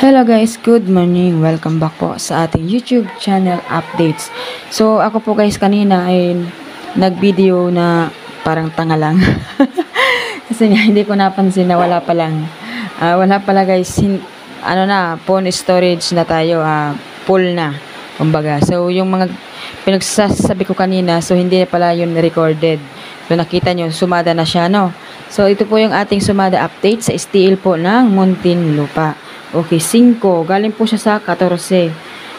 Hello guys, good morning. Welcome back po sa ating YouTube channel updates. So ako po guys kanina ay nag-video na parang tanga lang. Kasi nga hindi ko napansin na wala pala guys, phone storage na tayo, full na. Kumbaga. So yung mga pinagsasabi ko kanina, so hindi pala yun recorded. So nakita nyo, sumada na siya, no? So ito po yung ating sumada update sa STL po ng Muntinlupa. Okay, 5. Galing po siya sa 14.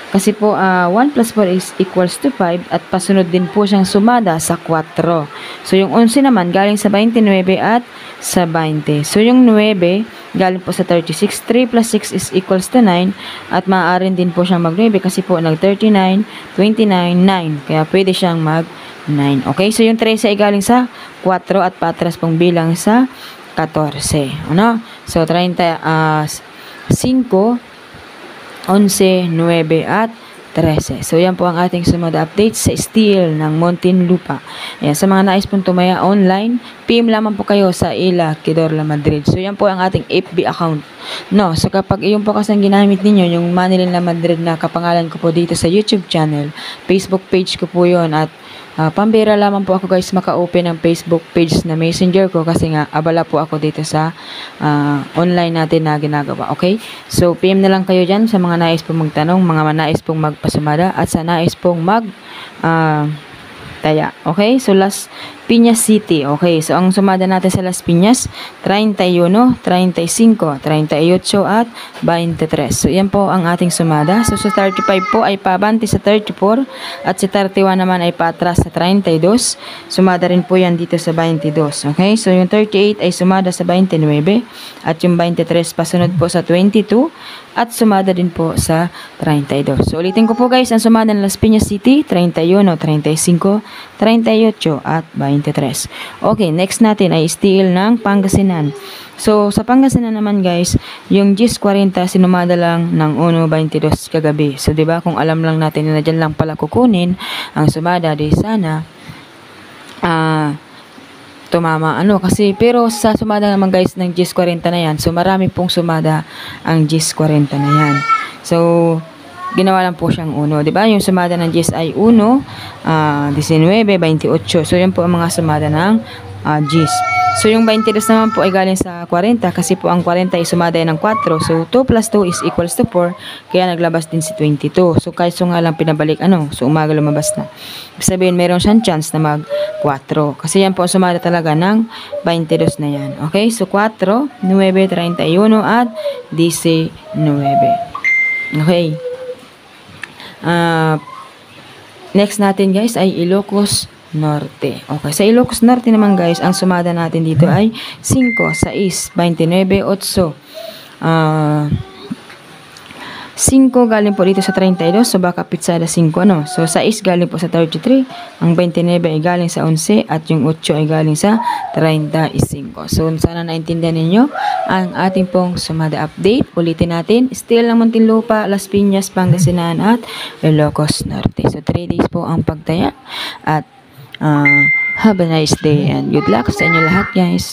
Kasi po, 1 plus 4 is equals to 5 at pasunod din po siyang sumada sa 4. So, yung 11 naman galing sa 29 at sa 20. So, yung 9 galing po sa 36. 3 plus 6 is equals to 9 at maaaring din po siyang mag-9 kasi po nag-39, 29, 9. Kaya pwede siyang mag-9. Okay, so yung 13 ay galing sa 4 at patras pong bilang sa 14. Ano? So, 5, 11, 9, at 13. So, yan po ang ating sumada update sa STL ng Muntinlupa. Ayan, sa mga nais pong tumaya online, PM lamang po kayo sa Ila Quidorla Madrid. So, yan po ang ating FB account. No, so kapag iyon po kasi ang ginamit ninyo, yung Manila Madrid na kapangalan ko po dito sa YouTube channel, Facebook page ko po yun at pambira lamang po ako guys maka-open ng Facebook page na messenger ko kasi nga abala po ako dito sa online natin na ginagawa. Okay? So, PM na lang kayo dyan sa mga nais pong magtanong, mga nais pong magpasumada at sa nais pong taya. Okay? So, Las Piñas City. Okay? So, ang sumada natin sa Las Piñas, 31, 35, 38, at 23. So, yan po ang ating sumada. So, sa 35 po ay pabanti sa 34 at sa 31 naman ay patras sa 32. Sumada rin po yan dito sa 22. Okay? So, yung 38 ay sumada sa 29 at yung 23 pasunod po sa 22 at sumada din po sa 32. So, ulitin ko po guys, ang sumada ng Las Piñas City, 31, 35, 38, at 23. Okay, next natin ay STL ng Pangasinan. So, sa Pangasinan naman guys, yung GIS 40 sinumada lang ng 1.22 kagabi. So, 'di ba kung alam lang natin na diyan lang pala kukunin ang sumada, di sana tumama kasi pero sa sumada naman guys ng GIS 40 na yan, so marami pong sumada ang GIS 40 na yan. So, ginawa lang po siyang 1. Diba? Yung sumada ng GIS ay 1, 19, 28. So, yan po ang mga sumada ng GIS. So, yung 22 naman po ay galing sa 40 kasi po ang 40 ay sumada ng 4. So, 2 plus 2 is equals to 4. Kaya naglabas din si 22. So, kahit nga lang pinabalik, so umaga lumabas na. Ibig sabihin, meron siyang chance na mag 4. Kasi yan po ang sumada talaga ng 22 na yan. Okay? So, 4, 9, 31, at 19. Okay. Next natin guys ay Ilocos Norte. Okay, sa Ilocos Norte naman guys, ang sumada natin dito ay 5, 6, 29, 8. 5 galing po dito sa 32, so baka pitsada 5 So 6 galing po sa 33, ang 29 ay galing sa 11 at yung 8 ay galing sa 35. So sana naintindihan ninyo ang ating pong sumada update. Ulitin natin, still ng Muntinlupa, Las Piñas, Pangasinan, at Ilocos Norte. So 3 days po ang pagtaya at have a nice day and good luck sa inyo lahat guys.